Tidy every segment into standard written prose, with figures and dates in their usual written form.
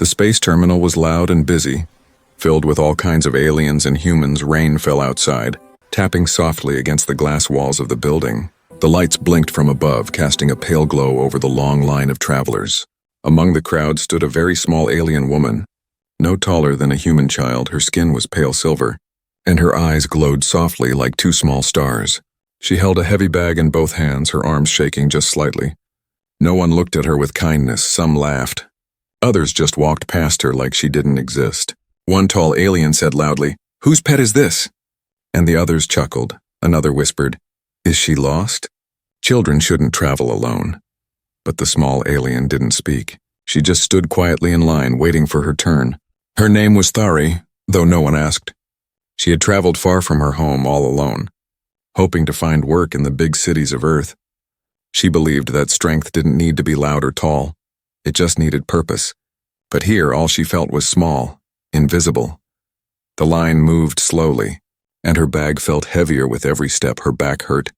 The space terminal was loud and busy. Filled with all kinds of aliens and humans, rain fell outside, tapping softly against the glass walls of the building. The lights blinked from above, casting a pale glow over the long line of travelers. Among the crowd stood a very small alien woman. No taller than a human child, her skin was pale silver, and her eyes glowed softly like two small stars. She held a heavy bag in both hands, her arms shaking just slightly. No one looked at her with kindness, some laughed. Others just walked past her like she didn't exist. One tall alien said loudly, "Whose pet is this?" And the others chuckled. Another whispered, "Is she lost?" Children shouldn't travel alone. But the small alien didn't speak. She just stood quietly in line, waiting for her turn. Her name was Thari, though no one asked. She had traveled far from her home all alone, hoping to find work in the big cities of Earth. She believed that strength didn't need to be loud or tall. It just needed purpose. But here, all she felt was small, invisible. The line moved slowly, and her bag felt heavier with every step. Her back hurt,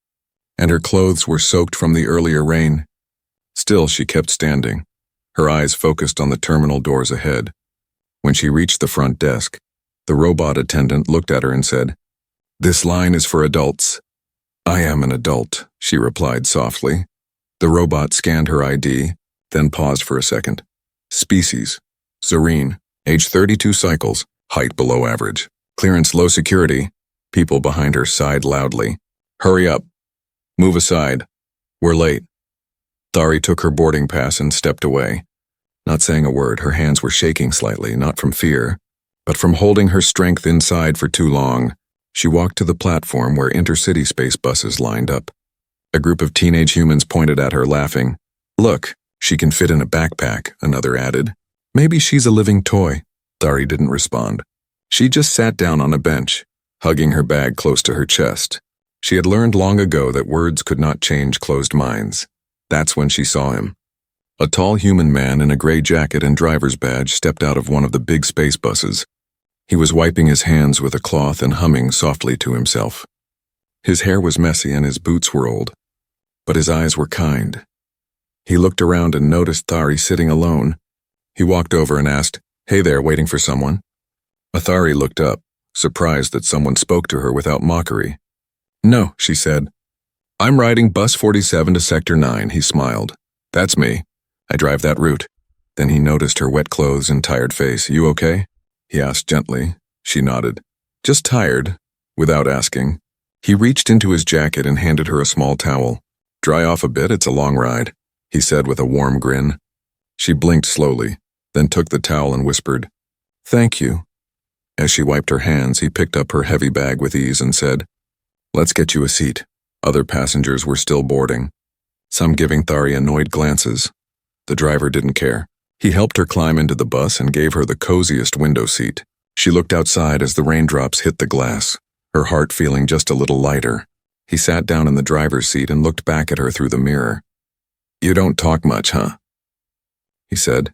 and her clothes were soaked from the earlier rain. Still, she kept standing, her eyes focused on the terminal doors ahead. When she reached the front desk, the robot attendant looked at her and said, "This line is for adults." "I am an adult," she replied softly. The robot scanned her ID, then paused for a second. Species: Zareen, age 32 cycles, height below average. Clearance low security. People behind her sighed loudly. "Hurry up. Move aside. We're late." Thari took her boarding pass and stepped away. Not saying a word, her hands were shaking slightly, not from fear, but from holding her strength inside for too long. She walked to the platform where intercity space buses lined up. A group of teenage humans pointed at her, laughing. "Look, she can fit in a backpack," another added. "Maybe she's a living toy." Thari didn't respond. She just sat down on a bench, hugging her bag close to her chest. She had learned long ago that words could not change closed minds. That's when she saw him. A tall human man in a gray jacket and driver's badge stepped out of one of the big space buses. He was wiping his hands with a cloth and humming softly to himself. His hair was messy and his boots were old, but his eyes were kind. He looked around and noticed Thari sitting alone. He walked over and asked, "Hey there, waiting for someone?" Thari looked up, surprised that someone spoke to her without mockery. "No," she said. "I'm riding bus 47 to Sector 9, he smiled. "That's me. I drive that route." Then he noticed her wet clothes and tired face. "You okay?" he asked gently. She nodded. "Just tired," without asking. He reached into his jacket and handed her a small towel. "Dry off a bit, it's a long ride," he said with a warm grin. She blinked slowly, then took the towel and whispered, "Thank you." As she wiped her hands, he picked up her heavy bag with ease and said, "Let's get you a seat." Other passengers were still boarding, some giving Thari annoyed glances. The driver didn't care. He helped her climb into the bus and gave her the coziest window seat. She looked outside as the raindrops hit the glass, her heart feeling just a little lighter. He sat down in the driver's seat and looked back at her through the mirror. "You don't talk much, huh?" he said.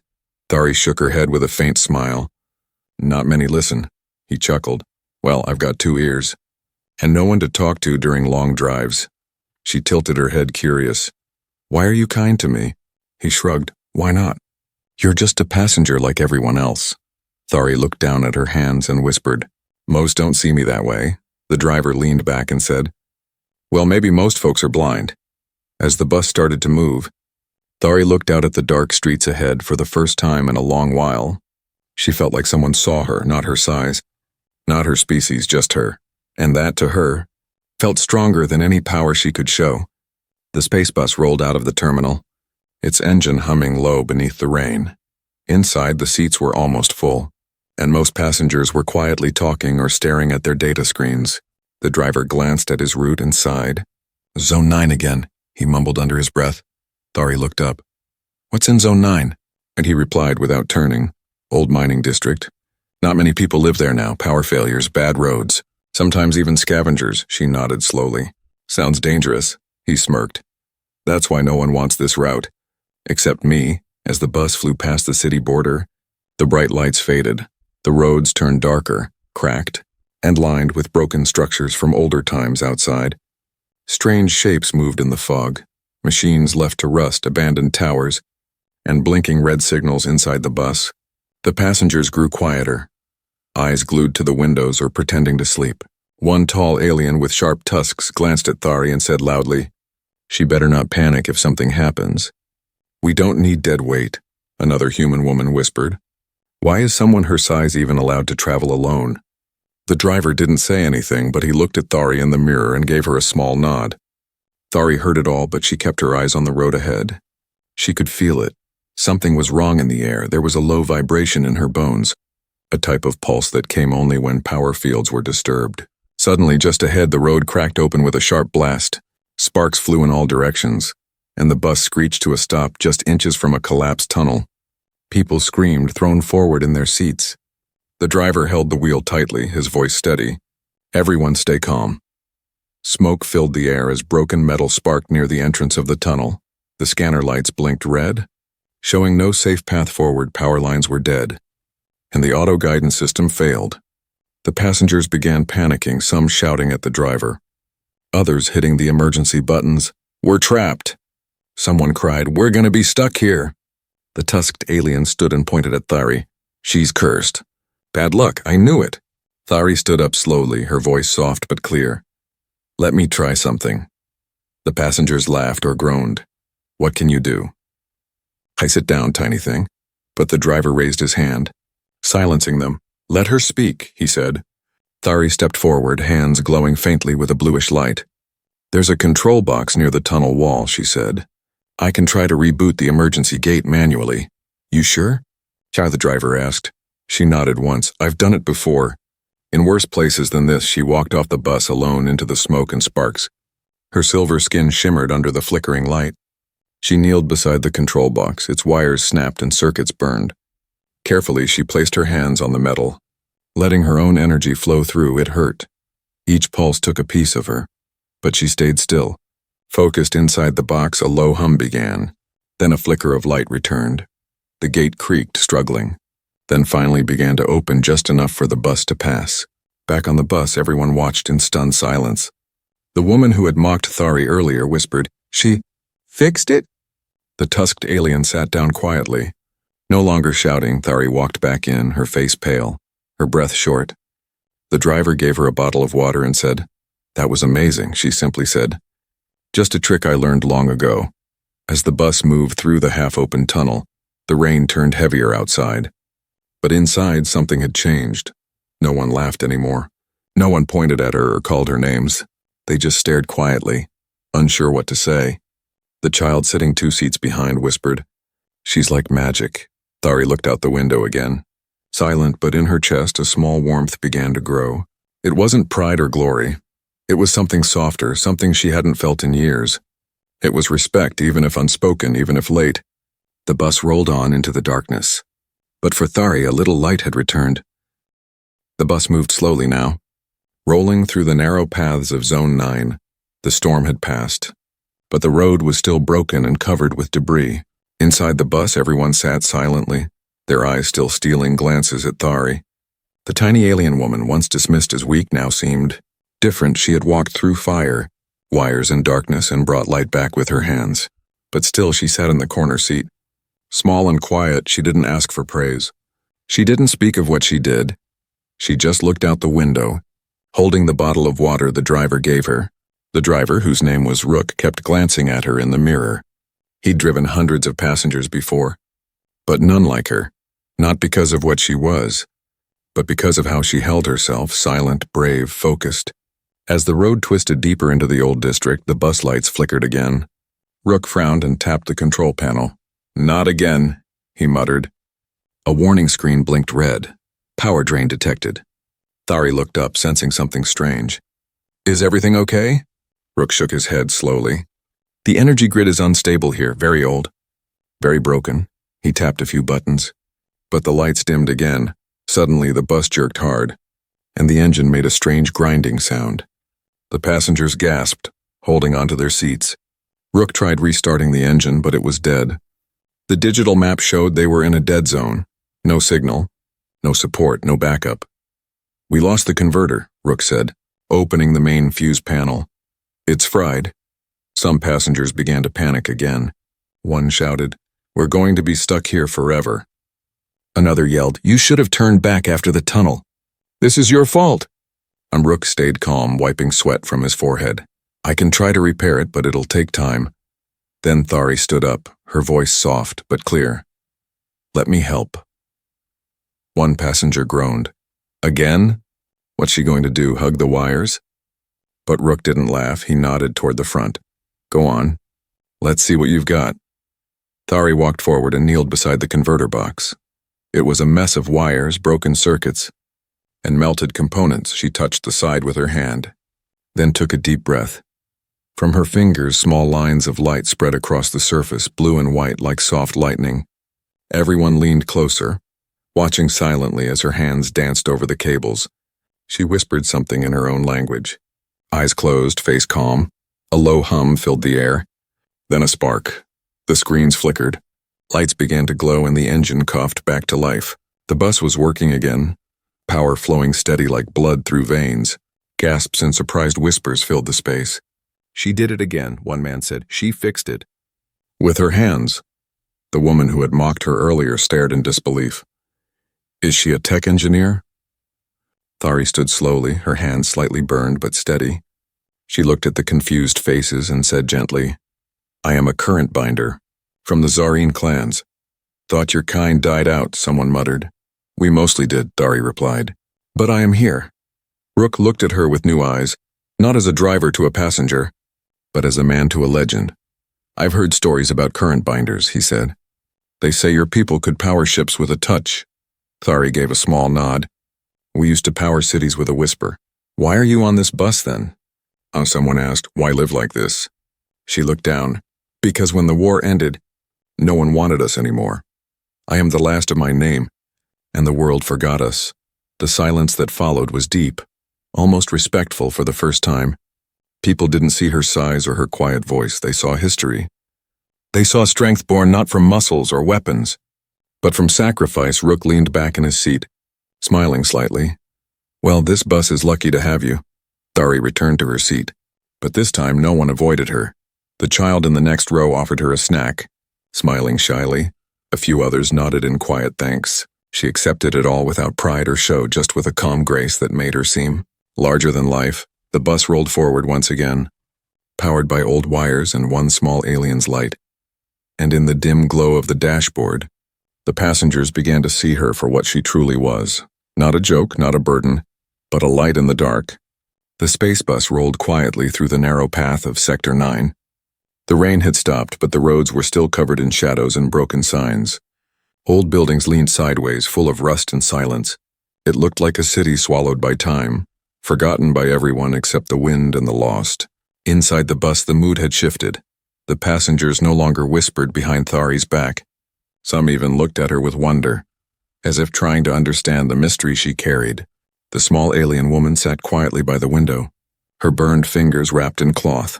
Thari shook her head with a faint smile. "Not many listen," he chuckled. "Well, I've got 2 ears. And no one to talk to during long drives." She tilted her head, curious. "Why are you kind to me?" He shrugged. "Why not? You're just a passenger like everyone else." Thari looked down at her hands and whispered, "Most don't see me that way." The driver leaned back and said, "Well, maybe most folks are blind." As the bus started to move, Thari looked out at the dark streets ahead for the first time in a long while. She felt like someone saw her, not her size, not her species, just her. And that, to her, felt stronger than any power she could show. The space bus rolled out of the terminal, its engine humming low beneath the rain. Inside, the seats were almost full, and most passengers were quietly talking or staring at their data screens. The driver glanced at his route and sighed. "Zone 9 again," he mumbled under his breath. Thari looked up. "What's in Zone 9? And he replied without turning, "Old mining district. Not many people live there now, power failures, bad roads. Sometimes even scavengers." She nodded slowly. "Sounds dangerous," he smirked. "That's why no one wants this route. Except me." As the bus flew past the city border, the bright lights faded. The roads turned darker, cracked, and lined with broken structures from older times outside. Strange shapes moved in the fog, machines left to rust, abandoned towers, and blinking red signals inside the bus. The passengers grew quieter, eyes glued to the windows or pretending to sleep. One tall alien with sharp tusks glanced at Thari and said loudly, "She better not panic if something happens." "We don't need dead weight," another human woman whispered. "Why is someone her size even allowed to travel alone?" The driver didn't say anything, but he looked at Thari in the mirror and gave her a small nod. Thari heard it all, but she kept her eyes on the road ahead. She could feel it. Something was wrong in the air. There was a low vibration in her bones, a type of pulse that came only when power fields were disturbed. Suddenly, just ahead, the road cracked open with a sharp blast. Sparks flew in all directions, and the bus screeched to a stop just inches from a collapsed tunnel. People screamed, thrown forward in their seats. The driver held the wheel tightly, his voice steady. "Everyone stay calm." Smoke filled the air as broken metal sparked near the entrance of the tunnel. The scanner lights blinked red, showing no safe path forward. Power lines were dead, and the auto guidance system failed. The passengers began panicking, some shouting at the driver, others hitting the emergency buttons. "We're trapped!" Someone cried, "We're gonna be stuck here!" The tusked alien stood and pointed at Thari. "She's cursed." "Bad luck, I knew it." Thari stood up slowly, her voice soft but clear. "Let me try something." The passengers laughed or groaned. "What can you do?" "I sit down, tiny thing." But the driver raised his hand, silencing them. "Let her speak," he said. Thari stepped forward, hands glowing faintly with a bluish light. "There's a control box near the tunnel wall," she said. "I can try to reboot the emergency gate manually." "You sure?" the driver asked. She nodded once. "I've done it before." In worse places than this, she walked off the bus alone into the smoke and sparks. Her silver skin shimmered under the flickering light. She kneeled beside the control box, its wires snapped and circuits burned. Carefully, she placed her hands on the metal. Letting her own energy flow through, it hurt. Each pulse took a piece of her. But she stayed still. Focused inside the box, a low hum began. Then a flicker of light returned. The gate creaked, struggling. Then finally began to open just enough for the bus to pass. Back on the bus, everyone watched in stunned silence. The woman who had mocked Thari earlier whispered, "She fixed it?" The tusked alien sat down quietly. No longer shouting, Thari walked back in, her face pale, her breath short. The driver gave her a bottle of water and said, "That was amazing," she simply said. "Just a trick I learned long ago." As the bus moved through the half-open tunnel, the rain turned heavier outside. But inside, something had changed. No one laughed anymore. No one pointed at her or called her names. They just stared quietly, unsure what to say. The child sitting 2 seats behind whispered, "She's like magic." Thari looked out the window again. Silent, but in her chest a small warmth began to grow. It wasn't pride or glory. It was something softer, something she hadn't felt in years. It was respect, even if unspoken, even if late. The bus rolled on into the darkness. But for Thari, a little light had returned. The bus moved slowly now, rolling through the narrow paths of Zone 9. The storm had passed, but the road was still broken and covered with debris. Inside the bus, everyone sat silently, their eyes still stealing glances at Thari. The tiny alien woman, once dismissed as weak, now seemed different. She had walked through fire, wires and darkness, and brought light back with her hands. But still she sat in the corner seat. Small and quiet, she didn't ask for praise. She didn't speak of what she did. She just looked out the window, holding the bottle of water the driver gave her. The driver, whose name was Rook, kept glancing at her in the mirror. He'd driven hundreds of passengers before, but none like her, not because of what she was, but because of how she held herself, silent, brave, focused. As the road twisted deeper into the old district, the bus lights flickered again. Rook frowned and tapped the control panel. "Not again," he muttered. A warning screen blinked red. Power drain detected. Thari looked up, sensing something strange. "Is everything okay?" Rook shook his head slowly. "The energy grid is unstable here, very old. Very broken." He tapped a few buttons. But the lights dimmed again. Suddenly the bus jerked hard, and the engine made a strange grinding sound. The passengers gasped, holding onto their seats. Rook tried restarting the engine, but it was dead. The digital map showed they were in a dead zone. No signal, no support, no backup. "We lost the converter," Rook said, opening the main fuse panel. "It's fried." Some passengers began to panic again. One shouted, "We're going to be stuck here forever." Another yelled, "You should have turned back after the tunnel. This is your fault." Rook stayed calm, wiping sweat from his forehead. "I can try to repair it, but it'll take time." Then Thari stood up, her voice soft but clear. "Let me help." One passenger groaned. "Again? What's she going to do, hug the wires?" But Rook didn't laugh. He nodded toward the front. "Go on. Let's see what you've got." Thari walked forward and kneeled beside the converter box. It was a mess of wires, broken circuits, and melted components. She touched the side with her hand, then took a deep breath. From her fingers, small lines of light spread across the surface, blue and white like soft lightning. Everyone leaned closer, watching silently as her hands danced over the cables. She whispered something in her own language. Eyes closed, face calm. A low hum filled the air. Then a spark. The screens flickered. Lights began to glow and the engine coughed back to life. The bus was working again, power flowing steady like blood through veins. Gasps and surprised whispers filled the space. "She did it again," one man said. "She fixed it." With her hands. The woman who had mocked her earlier stared in disbelief. "Is she a tech engineer?" Thari stood slowly, her hands slightly burned but steady. She looked at the confused faces and said gently, "I am a current binder, from the Zarine clans." "Thought your kind died out," someone muttered. "We mostly did," Thari replied. "But I am here." Rook looked at her with new eyes, not as a driver to a passenger, but as a man to a legend. "I've heard stories about current binders," he said. "They say your people could power ships with a touch." Thari gave a small nod. "We used to power cities with a whisper." "Why are you on this bus then?" Someone asked. "Why live like this?" She looked down. "Because when the war ended, no one wanted us anymore. I am the last of my name, and the world forgot us." The silence that followed was deep, almost respectful for the first time. People didn't see her size or her quiet voice. They saw history. They saw strength born not from muscles or weapons, but from sacrifice. Rook leaned back in his seat, smiling slightly. "Well, this bus is lucky to have you." Thari returned to her seat, but this time no one avoided her. The child in the next row offered her a snack, smiling shyly. A few others nodded in quiet thanks. She accepted it all without pride or show, just with a calm grace that made her seem larger than life. The bus rolled forward once again, powered by old wires and one small alien's light. And in the dim glow of the dashboard, the passengers began to see her for what she truly was. Not a joke, not a burden, but a light in the dark. The space bus rolled quietly through the narrow path of Sector 9. The rain had stopped, but the roads were still covered in shadows and broken signs. Old buildings leaned sideways, full of rust and silence. It looked like a city swallowed by time, forgotten by everyone except the wind and the lost. Inside the bus, the mood had shifted. The passengers no longer whispered behind Thari's back. Some even looked at her with wonder, as if trying to understand the mystery she carried. The small alien woman sat quietly by the window, her burned fingers wrapped in cloth.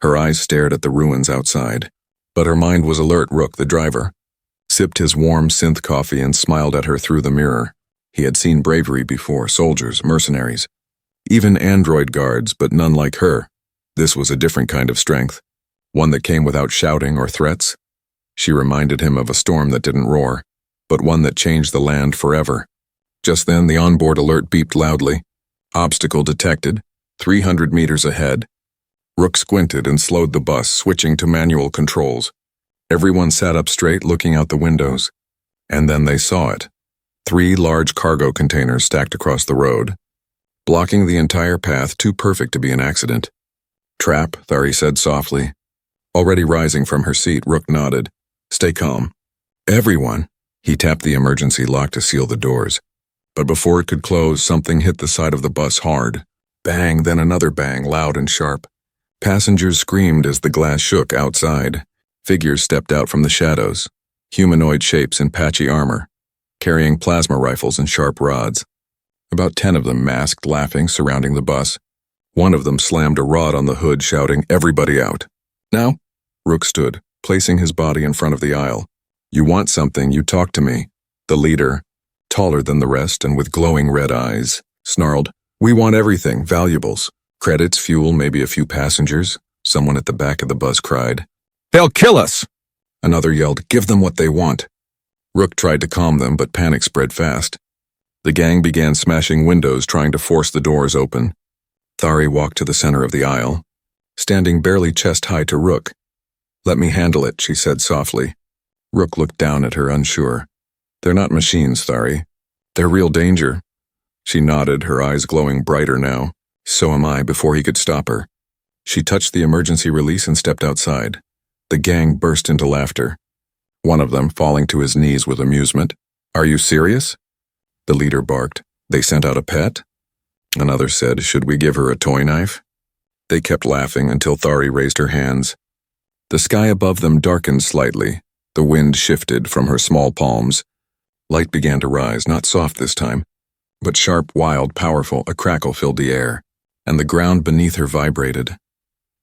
Her eyes stared at the ruins outside, but her mind was alert. Rook, the driver, sipped his warm synth coffee and smiled at her through the mirror. He had seen bravery before, soldiers, mercenaries, even android guards, but none like her. This was a different kind of strength, one that came without shouting or threats. She reminded him of a storm that didn't roar, but one that changed the land forever. Just then, the onboard alert beeped loudly. Obstacle detected, 300 meters ahead. Rook squinted and slowed the bus, switching to manual controls. Everyone sat up straight, looking out the windows. And then they saw it. 3 large cargo containers stacked across the road, blocking the entire path, too perfect to be an accident. "Trap," Thari said softly. Already rising from her seat, Rook nodded. "Stay calm." "Everyone." He tapped the emergency lock to seal the doors. But before it could close, something hit the side of the bus hard. Bang, then another bang, loud and sharp. Passengers screamed as the glass shook outside. Figures stepped out from the shadows, humanoid shapes in patchy armor, carrying plasma rifles and sharp rods. About 10 of them, masked, laughing, surrounding the bus. One of them slammed a rod on the hood, shouting, "Everybody out." "Now?" Rook stood, placing his body in front of the aisle. "You want something, you talk to me." The leader, taller than the rest and with glowing red eyes, snarled, "We want everything, valuables. Credits, fuel, maybe a few passengers." Someone at the back of the bus cried, "They'll kill us!" Another yelled, "Give them what they want." Rook tried to calm them, but panic spread fast. The gang began smashing windows, trying to force the doors open. Thari walked to the center of the aisle, standing barely chest-high to Rook. "Let me handle it," she said softly. Rook looked down at her, unsure. "They're not machines, Thari. They're real danger." She nodded, her eyes glowing brighter now. "So am I," before he could stop her. She touched the emergency release and stepped outside. The gang burst into laughter, one of them falling to his knees with amusement. "Are you serious?" The leader barked. "They sent out a pet?" Another said, "Should we give her a toy knife?" They kept laughing until Thari raised her hands. The sky above them darkened slightly. The wind shifted from her small palms. Light began to rise, not soft this time, but sharp, wild, powerful. A crackle filled the air, and the ground beneath her vibrated.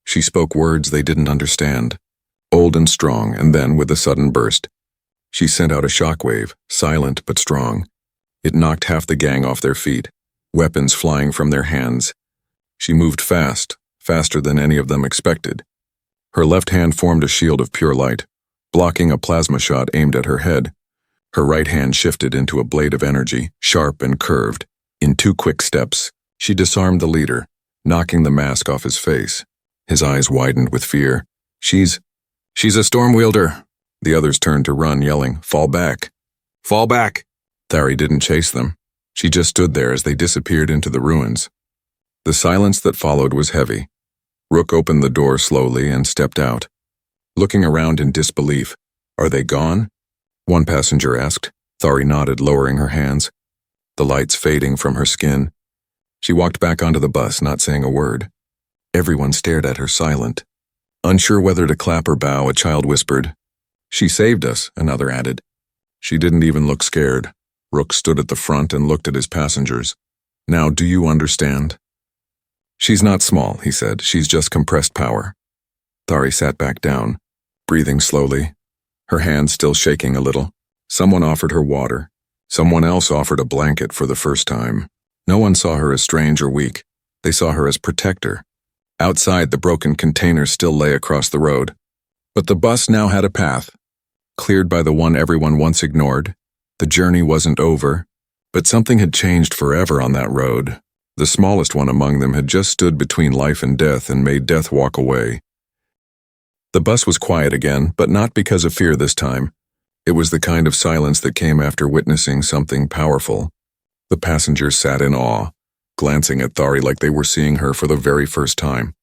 She spoke words they didn't understand, old and strong, and then, with a sudden burst, she sent out a shockwave, silent but strong. It knocked half the gang off their feet, weapons flying from their hands. She moved fast, faster than any of them expected. Her left hand formed a shield of pure light, blocking a plasma shot aimed at her head. Her right hand shifted into a blade of energy, sharp and curved. In 2 quick steps, she disarmed the leader, knocking the mask off his face. His eyes widened with fear. She's a storm wielder." The others turned to run, yelling, "Fall back! Fall back!" Thari didn't chase them. She just stood there as they disappeared into the ruins. The silence that followed was heavy. Rook opened the door slowly and stepped out, looking around in disbelief. "Are they gone?" one passenger asked. Thari nodded, lowering her hands, the lights fading from her skin. She walked back onto the bus, not saying a word. Everyone stared at her, silent. Unsure whether to clap or bow, a child whispered, "She saved us," another added. She didn't even look scared. Rook stood at the front and looked at his passengers. "Now, do you understand?" "She's not small," he said. "She's just compressed power." Thari sat back down, breathing slowly, her hands still shaking a little. Someone offered her water. Someone else offered a blanket for the first time. No one saw her as strange or weak. They saw her as protector. Outside, the broken container still lay across the road. But the bus now had a path, cleared by the one everyone once ignored. The journey wasn't over, but something had changed forever on that road. The smallest one among them had just stood between life and death and made death walk away. The bus was quiet again, but not because of fear this time. It was the kind of silence that came after witnessing something powerful. The passengers sat in awe, glancing at Thari like they were seeing her for the very first time.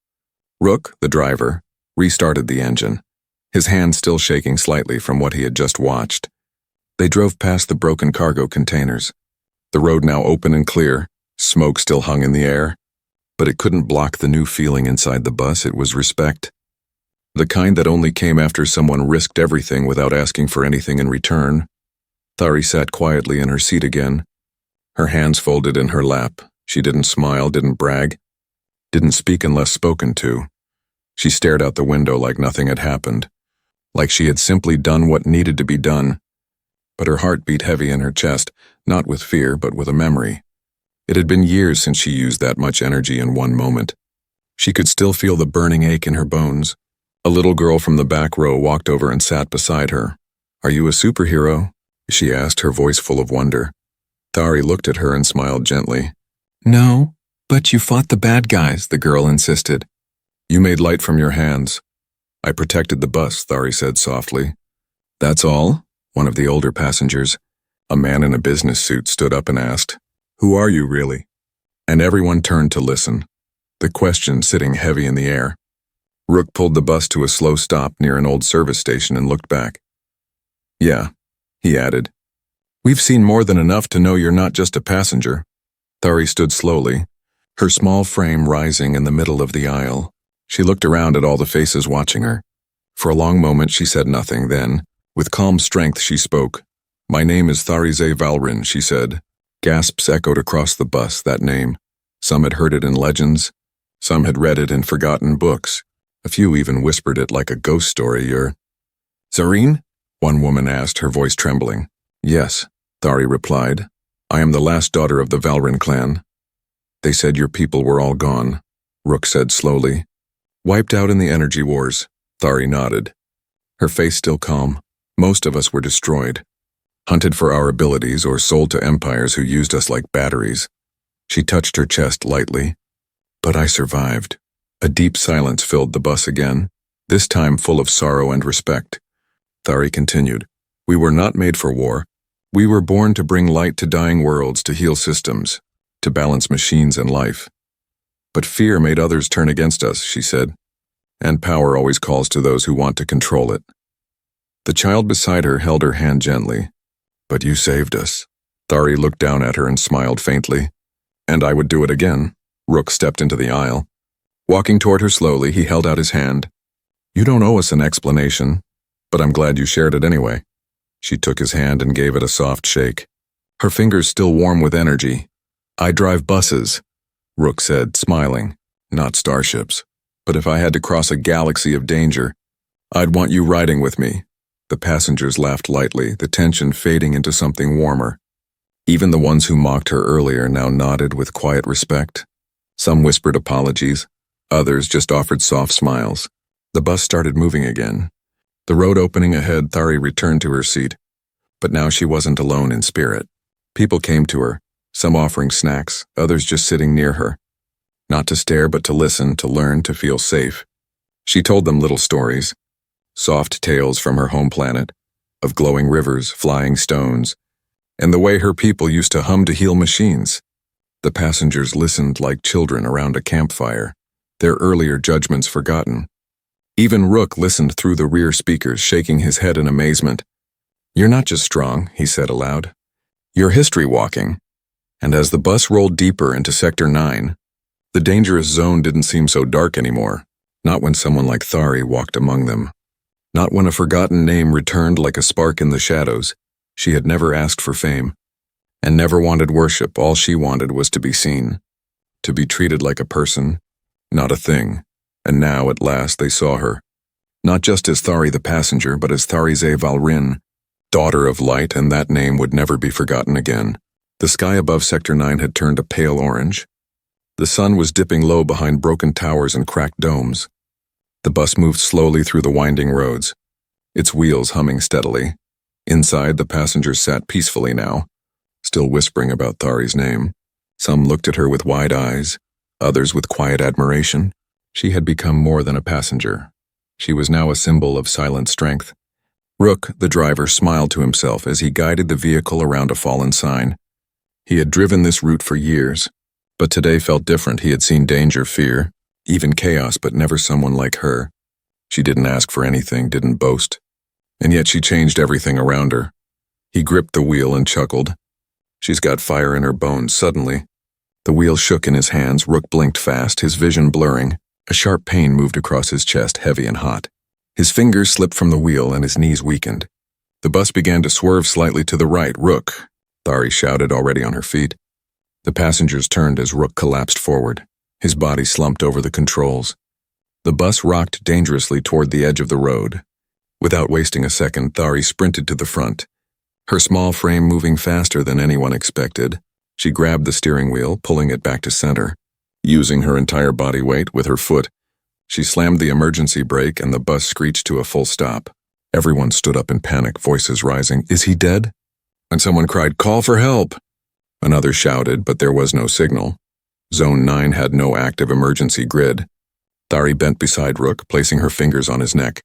Rook, the driver, restarted the engine, his hand still shaking slightly from what he had just watched. They drove past the broken cargo containers, the road now open and clear. Smoke still hung in the air, but it couldn't block the new feeling inside the bus. It was respect. The kind that only came after someone risked everything without asking for anything in return. Thari sat quietly in her seat again, her hands folded in her lap. She didn't smile, didn't brag, didn't speak unless spoken to. She stared out the window like nothing had happened, like she had simply done what needed to be done. But her heart beat heavy in her chest, not with fear, but with a memory. It had been years since she used that much energy in one moment. She could still feel the burning ache in her bones. A little girl from the back row walked over and sat beside her. "Are you a superhero?" she asked, her voice full of wonder. Thari looked at her and smiled gently. "No, but you fought the bad guys," the girl insisted. "You made light from your hands." "I protected the bus," Thari said softly. "That's all?" One of the older passengers, a man in a business suit, stood up and asked, "Who are you really?" And everyone turned to listen, the question sitting heavy in the air. Rook pulled the bus to a slow stop near an old service station and looked back. "Yeah," he added. "We've seen more than enough to know you're not just a passenger." Thari stood slowly, her small frame rising in the middle of the aisle. She looked around at all the faces watching her. For a long moment she said nothing, then, with calm strength, she spoke. "My name is Tharize Valrin," she said. Gasps echoed across the bus, that name. Some had heard it in legends. Some had read it in forgotten books. A few even whispered it like a ghost story. "You're Zareen?" one woman asked, her voice trembling. "Yes," Thari replied. "I am the last daughter of the Valrin clan." "They said your people were all gone," Rook said slowly. "Wiped out in the energy wars," Thari nodded, her face still calm. "Most of us were destroyed." hunted for our abilities or sold to empires who used us like batteries. She touched her chest lightly. But I survived. A deep silence filled the bus again, this time full of sorrow and respect. Thari continued, "We were not made for war. We were born to bring light to dying worlds, to heal systems, to balance machines and life. But fear made others turn against us," she said, "and power always calls to those who want to control it." The child beside her held her hand gently. "But you saved us." Thari looked down at her and smiled faintly. "And I would do it again." Rook stepped into the aisle. Walking toward her slowly, he held out his hand. "You don't owe us an explanation, but I'm glad you shared it anyway." She took his hand and gave it a soft shake, her fingers still warm with energy. "I drive buses," Rook said, smiling. "Not starships. But if I had to cross a galaxy of danger, I'd want you riding with me." The passengers laughed lightly, the tension fading into something warmer. Even the ones who mocked her earlier now nodded with quiet respect. Some whispered apologies, others just offered soft smiles. The bus started moving again. The road opening ahead, Thari returned to her seat. But now she wasn't alone in spirit. People came to her, some offering snacks, others just sitting near her. Not to stare, but to listen, to learn, to feel safe. She told them little stories, soft tales from her home planet, of glowing rivers, flying stones, and the way her people used to hum to heal machines. The passengers listened like children around a campfire, their earlier judgments forgotten. Even Rook listened through the rear speakers, shaking his head in amazement. "You're not just strong," he said aloud. "You're history walking." And as the bus rolled deeper into Sector 9, the dangerous zone didn't seem so dark anymore, not when someone like Thari walked among them. Not when a forgotten name returned like a spark in the shadows. She had never asked for fame, and never wanted worship. All she wanted was to be seen, to be treated like a person, not a thing. And now, at last, they saw her. Not just as Thari the passenger, but as Tharize Valrin, daughter of light, and that name would never be forgotten again. The sky above Sector 9 had turned a pale orange. The sun was dipping low behind broken towers and cracked domes. The bus moved slowly through the winding roads, its wheels humming steadily. Inside, the passengers sat peacefully now, still whispering about Thari's name. Some looked at her with wide eyes, others with quiet admiration. She had become more than a passenger. She was now a symbol of silent strength. Rook, the driver, smiled to himself as he guided the vehicle around a fallen sign. He had driven this route for years, but today felt different. He had seen danger, fear, even chaos, but never someone like her. She didn't ask for anything, didn't boast, and yet she changed everything around her. He gripped the wheel and chuckled. "She's got fire in her bones." Suddenly, the wheel shook in his hands. Rook blinked fast, his vision blurring. A sharp pain moved across his chest, heavy and hot. His fingers slipped from the wheel and his knees weakened. The bus began to swerve slightly to the right. "Rook!" Thari shouted, already on her feet. The passengers turned as Rook collapsed forward. His body slumped over the controls. The bus rocked dangerously toward the edge of the road. Without wasting a second, Thari sprinted to the front, her small frame moving faster than anyone expected. She grabbed the steering wheel, pulling it back to center. Using her entire body weight with her foot, she slammed the emergency brake and the bus screeched to a full stop. Everyone stood up in panic, voices rising. "Is he dead?" And someone cried, "Call for help!" Another shouted, but there was no signal. Zone 9 had no active emergency grid. Thari bent beside Rook, placing her fingers on his neck.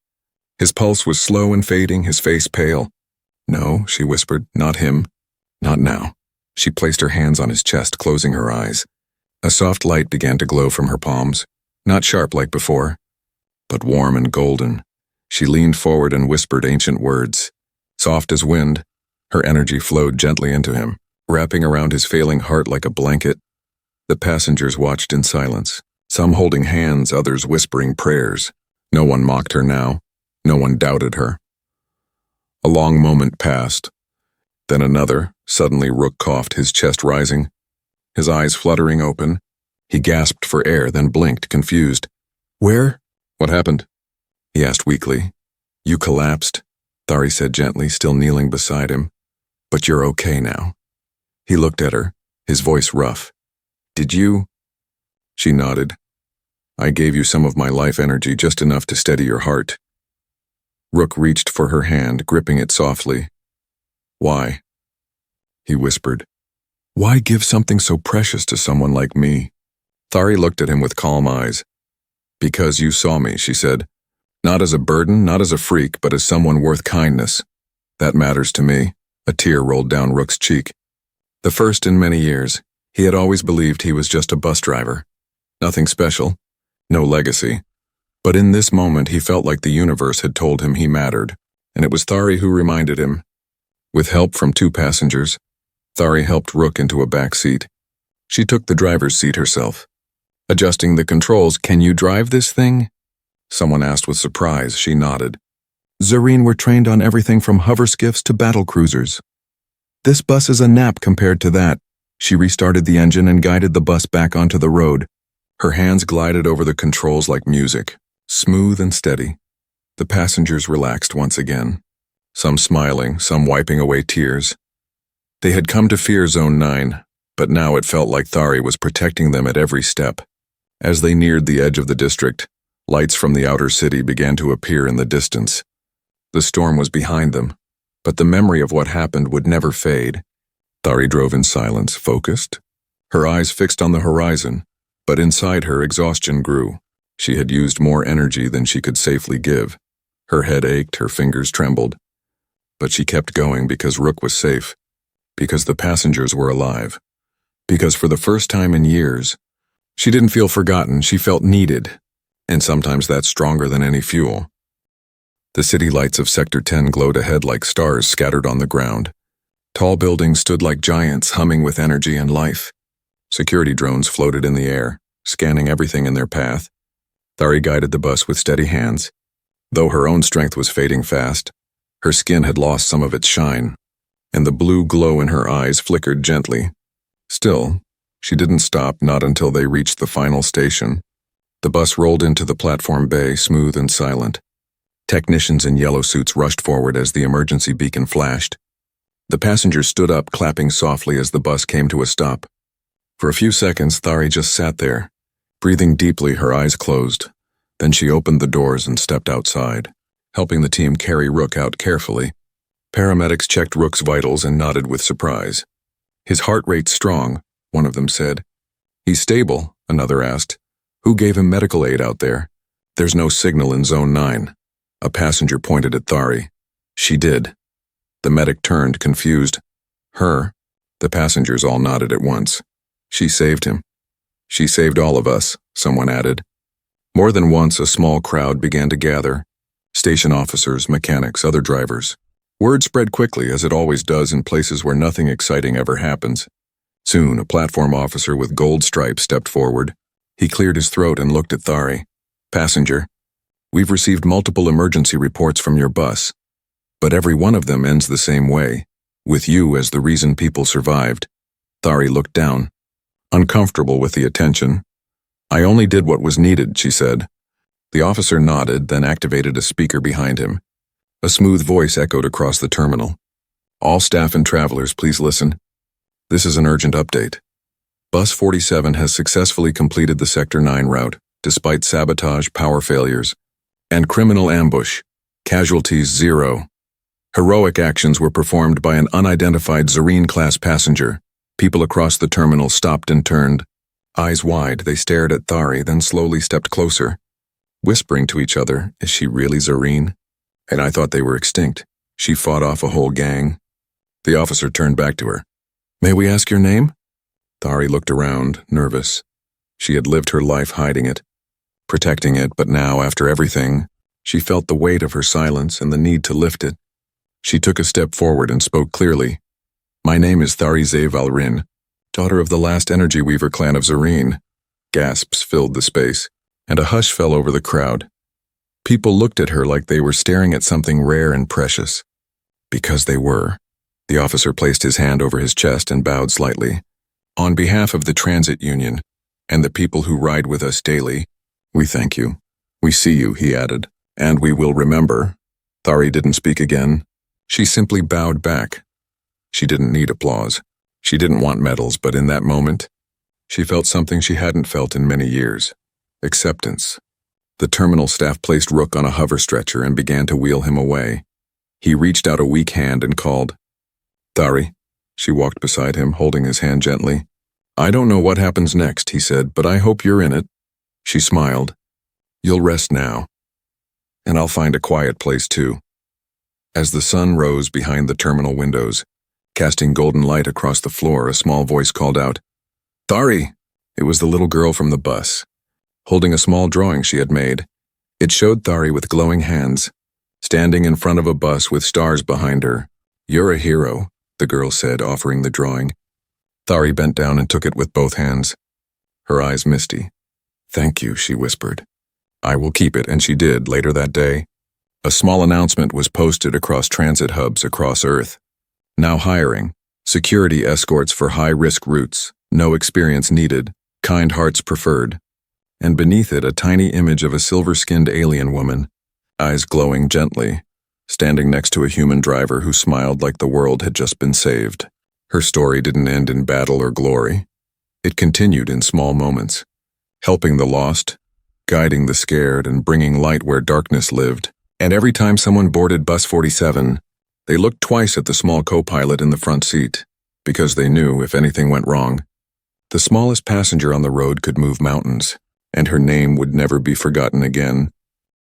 His pulse was slow and fading, his face pale. "No," she whispered, "not him. Not now." She placed her hands on his chest, closing her eyes. A soft light began to glow from her palms, not sharp like before, but warm and golden. She leaned forward and whispered ancient words. Soft as wind, her energy flowed gently into him, wrapping around his failing heart like a blanket. The passengers watched in silence, some holding hands, others whispering prayers. No one mocked her now. No one doubted her. A long moment passed. Then another. Suddenly Rook coughed, his chest rising, his eyes fluttering open. He gasped for air, then blinked, confused. "Where?" "What happened?" he asked weakly. "You collapsed," Thari said gently, still kneeling beside him. "But you're okay now." He looked at her, his voice rough. "Did you?" She nodded. "I gave you some of my life energy, just enough to steady your heart." Rook reached for her hand, gripping it softly. Why? He whispered. Why give something so precious to someone like me? Thari looked at him with calm eyes. Because you saw me, she said. Not as a burden, not as a freak, but as someone worth kindness. That matters to me. A tear rolled down Rook's cheek. The first in many years, he had always believed he was just a bus driver. Nothing special, no legacy. But in this moment he felt like the universe had told him he mattered, and it was Thari who reminded him. With help from 2 passengers, Thari helped Rook into a back seat. She took the driver's seat herself. Adjusting the controls, "Can you drive this thing?" Someone asked with surprise. She nodded. "Zareen were trained on everything from hover skiffs to battle cruisers. This bus is a nap compared to that." She restarted the engine and guided the bus back onto the road. Her hands glided over the controls like music, smooth and steady. The passengers relaxed once again, some smiling, some wiping away tears. They had come to fear Zone 9, but now it felt like Thari was protecting them at every step. As they neared the edge of the district, lights from the outer city began to appear in the distance. The storm was behind them, but the memory of what happened would never fade. Thari drove in silence, focused, her eyes fixed on the horizon, but inside her exhaustion grew. She had used more energy than she could safely give. Her head ached, her fingers trembled. But she kept going because Rook was safe, because the passengers were alive, because for the first time in years, she didn't feel forgotten, she felt needed, and sometimes that's stronger than any fuel. The city lights of Sector 10 glowed ahead like stars scattered on the ground. Tall buildings stood like giants, humming with energy and life. Security drones floated in the air, scanning everything in their path. Thari guided the bus with steady hands. Though her own strength was fading fast, her skin had lost some of its shine, and the blue glow in her eyes flickered gently. Still, she didn't stop, not until they reached the final station. The bus rolled into the platform bay, smooth and silent. Technicians in yellow suits rushed forward as the emergency beacon flashed. The passengers stood up, clapping softly as the bus came to a stop. For a few seconds, Thari just sat there, breathing deeply, her eyes closed. Then she opened the doors and stepped outside, helping the team carry Rook out carefully. Paramedics checked Rook's vitals and nodded with surprise. "His heart rate's strong," one of them said. "He's stable," another asked. "Who gave him medical aid out there?" "There's no signal in Zone 9. A passenger pointed at Thari. "She did." The medic turned, confused. "Her?" The passengers all nodded at once. "She saved him." "She saved all of us," someone added. More than once, a small crowd began to gather. Station officers, mechanics, other drivers. Word spread quickly, as it always does in places where nothing exciting ever happens. Soon, a platform officer with gold stripes stepped forward. He cleared his throat and looked at Thari. "Passenger, we've received multiple emergency reports from your bus, but every one of them ends the same way, with you as the reason people survived." Thari looked down, uncomfortable with the attention. "I only did what was needed," she said. The officer nodded, then activated a speaker behind him. A smooth voice echoed across the terminal. "All staff and travelers, please listen. This is an urgent update. Bus 47 has successfully completed the Sector 9 route, despite sabotage, power failures, and criminal ambush. Casualties 0. Heroic actions were performed by an unidentified Zareen-class passenger. People across the terminal stopped and turned. Eyes wide, they stared at Thari, then slowly stepped closer, whispering to each other, "Is she really Zareen? And I thought they were extinct. She fought off a whole gang." The officer turned back to her. "May we ask your name?" Thari looked around, nervous. She had lived her life hiding it, protecting it, but now, after everything, she felt the weight of her silence and the need to lift it. She took a step forward and spoke clearly. "My name is Thari Valrin, daughter of the last energy weaver clan of Zareen." Gasps filled the space, and a hush fell over the crowd. People looked at her like they were staring at something rare and precious. Because they were. The officer placed his hand over his chest and bowed slightly. "On behalf of the transit union, and the people who ride with us daily, we thank you. We see you," he added, "and we will remember." Thari didn't speak again. She simply bowed back. She didn't need applause. She didn't want medals, but in that moment, she felt something she hadn't felt in many years. Acceptance. The terminal staff placed Rook on a hover stretcher and began to wheel him away. He reached out a weak hand and called, Thari. She walked beside him, holding his hand gently. I don't know what happens next, he said, but I hope you're in it. She smiled. You'll rest now. And I'll find a quiet place too. As the sun rose behind the terminal windows, casting golden light across the floor, a small voice called out, Thari! It was the little girl from the bus, holding a small drawing she had made. It showed Thari with glowing hands, standing in front of a bus with stars behind her. You're a hero, the girl said, offering the drawing. Thari bent down and took it with both hands, her eyes misty. Thank you, she whispered. I will keep it, and she did. Later that day, a small announcement was posted across transit hubs across Earth. Now hiring. Security escorts for high-risk routes. No experience needed. Kind hearts preferred. And beneath it, a tiny image of a silver-skinned alien woman, eyes glowing gently, standing next to a human driver who smiled like the world had just been saved. Her story didn't end in battle or glory. It continued in small moments, helping the lost, guiding the scared, and bringing light where darkness lived. And every time someone boarded Bus 47, they looked twice at the small co-pilot in the front seat, because they knew if anything went wrong, the smallest passenger on the road could move mountains, and her name would never be forgotten again.